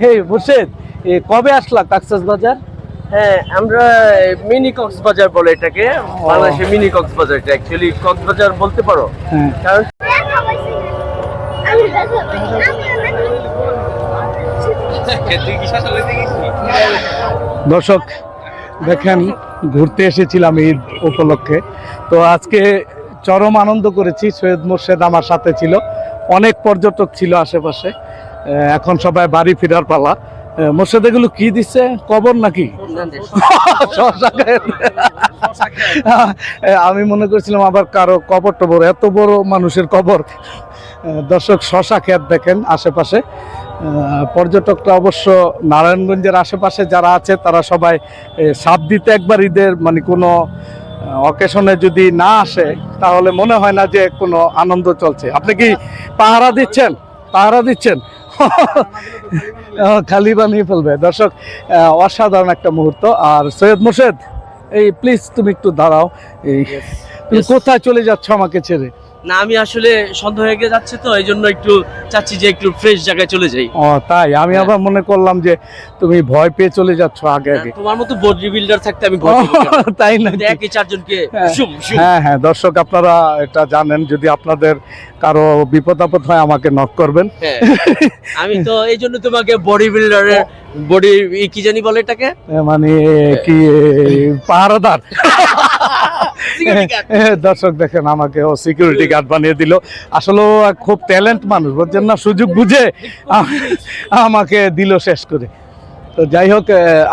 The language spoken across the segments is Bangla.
এই মুর্শেদ, কবে আসলা কক্সবাজার? হ্যাঁ, আমরা মিনি কক্সবাজার বলে এটাকে, বাংলাদেশের মিনি কক্সবাজার। এটা অ্যাকচুয়ালি কক্সবাজার বলতে পারো, কারণ দর্শক দেখেন, ঘুরতে এসেছিলাম ঈদ উপলক্ষে। তো আজকে চরম আনন্দ করেছি। সৈয়দ মোর্শেদ আমার সাথে ছিল, অনেক পর্যটক ছিল আশেপাশে। এখন সবাই বাড়ি ফেরার পালা। মোর্শেদ, এগুলো কি দিচ্ছে, কবর নাকি? আমি মনে করছিলাম আবার কারো কবর টবর, এত বড় মানুষের কবর। দর্শক, শশা ক্ষেত দেখেন আশেপাশে। পর্যটকরা অবশ্য নারায়ণগঞ্জের আশেপাশে যারা আছে তারা সবাই সাবদিতে একবার ঈদের মানে কোনো অকেশনে যদি না আসে তাহলে মনে হয় না যে কোনো আনন্দ চলছে। আপনি কি পাহারা দিচ্ছেন? পাহারা দিচ্ছেন? খালি বানিয়ে ফেলবে। দর্শক, অসাধারণ একটা মুহূর্ত। আর সৈয়দ মোর্শেদ, এই প্লিজ তুমি একটু দাঁড়াও। তুমি কোথায় চলে যাচ্ছ আমাকে ছেড়ে? না, আমি আসলে সন্ধ্যা হয়ে যাচ্ছে, তো এই জন্য একটু চাচ্ছি যে একটু ফ্রেশ জায়গায় চলে যাই। ও তাই? আমি আবার মনে করলাম যে তুমি ভয় পেয়ে চলে যাচ্ছ আগে আগে। তোমার মতো বডি বিল্ডার থাকতে আমি তাই না? একই চারজনকে। হ্যাঁ হ্যাঁ, দর্শক আপনারা এটা জানেন, যদি আপনাদের কারো বিপদ আপদ হয় আমাকে নক করবেন। আমি তো এই জন্য তোমাকে বডি বিল্ডারের বডি কি জানি বলে এটাকে, মানে কি পাহারাদার। দর্শক দেখেন, আমাকে ও সিকিউরিটি গার্ড বানিয়ে দিল। আসলে খুব ট্যালেন্ট মানুষ, বুঝছেন না, সুযোগ বুঝে আমাকে দিল শেষ করে। তো যাই হোক,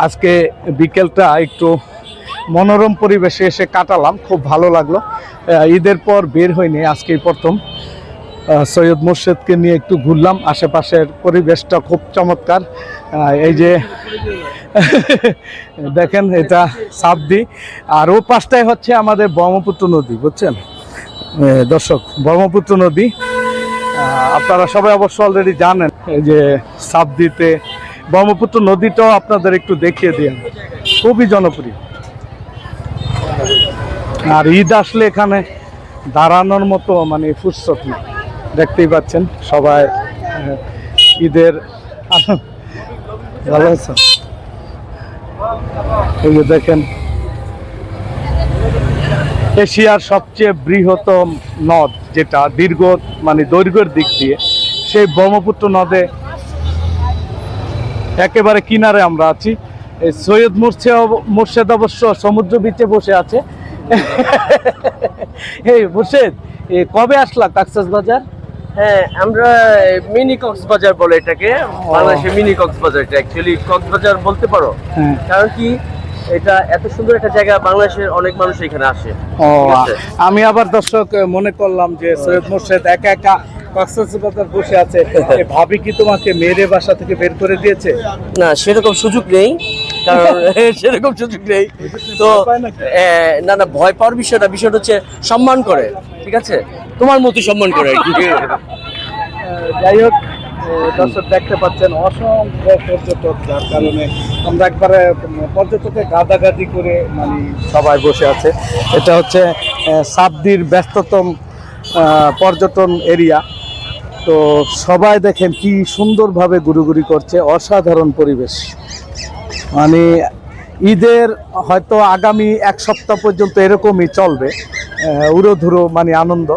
আজকে বিকেলটা একটু মনোরম পরিবেশে এসে কাটালাম, খুব ভালো লাগলো। ঈদের পর বের হয়নি, আজকেই প্রথম। সৈয়দ মোর্শেদকে নিয়ে একটু ঘুরলাম, আশেপাশের পরিবেশটা খুব চমৎকার। এই যে দেখেন, এটা সাবদি, আর ও পাশটায় হচ্ছে আমাদের ব্রহ্মপুত্র নদী, বুঝছেন দর্শক, ব্রহ্মপুত্র নদী। আপনারা সবাই অবশ্য অলরেডি জানেন। এই যে সাবদিতে ব্রহ্মপুত্র নদীটাও আপনাদের একটু দেখিয়ে দিন, খুবই জনপ্রিয়। আর ঈদ আসলে এখানে দাঁড়ানোর মতো মানে ফুরসত নেই, দেখতেই পাচ্ছেন সবাই ঈদের ভালো আছে। এই যে দেখেন, এশিয়ার সবচেয়ে বৃহত্তম নদ, যেটা দীর্ঘ মানে দৈর্ঘ্যের দিক দিয়ে, সেই ব্রহ্মপুত্র নদে একেবারে কিনারে আমরা আছি। এই সৈয়দ মোর্শেদ অবশ্য সমুদ্র বিচে বসে আছে। এই মোর্শেদ, কবে আসলা কক্সবাজার? হ্যাঁ, আমরা মিনি কক্সবাজার বলে এটাকে, বাংলাদেশের মিনি কক্সবাজার। এটা অ্যাকচুয়ালি কক্সবাজার বলতে পারো, কারণ কি এটা এত সুন্দর একটা জায়গা, বাংলাদেশের অনেক মানুষ এখানে আসে। আমি আবার দর্শক মনে করলাম যে সৈয়দ মোর্শেদ একা একা কক্সবাজার বসে আছে, ভাবি কি তোমাকে মেরে বাসা থেকে বের করে দিয়েছে? না, সেরকম সুযোগ নেই, কারণ সেরকম সুযোগ নেই। তো না না, ভয় পাওয়ার বিষয়টা হচ্ছে সম্মান করে, ঠিক আছে, তোমার মতো সম্মান করে আর কি। যাই হোক, দর্শক দেখতে পাচ্ছেন অসংখ্য পর্যটক, যার কারণে আমরা একবারে পর্যটকে গাদাগাদি করে মানে সবাই বসে আছে। এটা হচ্ছে সাবদির ব্যস্ততম পর্যটন এরিয়া। তো সবাই দেখেন কি সুন্দরভাবে ঘুরোঘুরি করছে, অসাধারণ পরিবেশ। মানে ঈদের হয়তো আগামী এক সপ্তাহ পর্যন্ত এরকমই চলবে, উড়োধুরো মানে আনন্দ।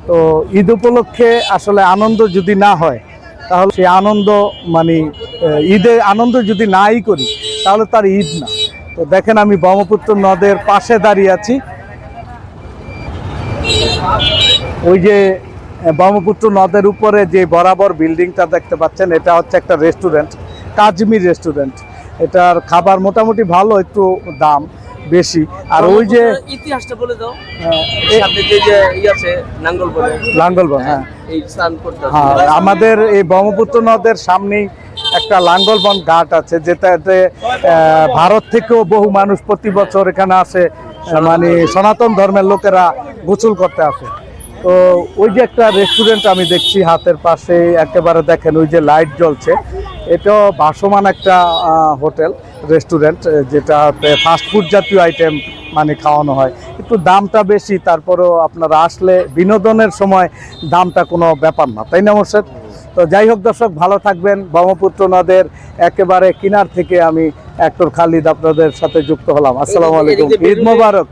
তো ঈদ উপলক্ষে আসলে আনন্দ যদি না হয় তাহলে সেই আনন্দ মানে ঈদে আনন্দ যদি নাই করি তাহলে তার ঈদ না। তো দেখেন, আমি ব্রহ্মপুত্র নদের পাশে দাঁড়িয়ে আছি। ওই যে ব্রহ্মপুত্র নদের উপরে যে বরাবর বিল্ডিংটা দেখতে পাচ্ছেন, এটা হচ্ছে একটা রেস্টুরেন্ট, কাশ্মীর রেস্টুরেন্ট। এটার খাবার মোটামুটি ভালো, একটু দাম বেশি। আর ওই যে ইতিহাসটা বলে দাও, সামনে যে আছে লাঙ্গলবন, হ্যাঁ, এই স্নান করতে আমাদের এই ব্রহ্মপুত্র নদের সামনেই একটা লাঙ্গলবন ঘাট আছে, যেটাতে ভারত থেকেও বহু মানুষ প্রতি বছর এখানে আসে, মানে সনাতন ধর্মের লোকেরা গোসল করতে আসে। তো ওই যে একটা রেস্টুরেন্ট আমি দেখছি হাতের পাশে, একেবারে দেখেন ওই যে লাইট জ্বলছে, এটাও ভাসমান একটা হোটেল। রেস্টুরেন্ট, যেটা ফাস্ট ফুড জাতীয় আইটেম মানে খাওয়ানো হয়। একটু দামটা বেশি, তারপরেও আপনারা আসলে বিনোদনের সময় দামটা কোনো ব্যাপার না, তাই না মোর্শেদ? তো যাই হোক দর্শক, ভালো থাকবেন। ব্রহ্মপুত্র নদের একেবারে কিনার থেকে আমি অ্যাক্টর খালিদ আপনাদের সাথে যুক্ত হলাম। আসসালামু আলাইকুম, ঈদ মোবারক।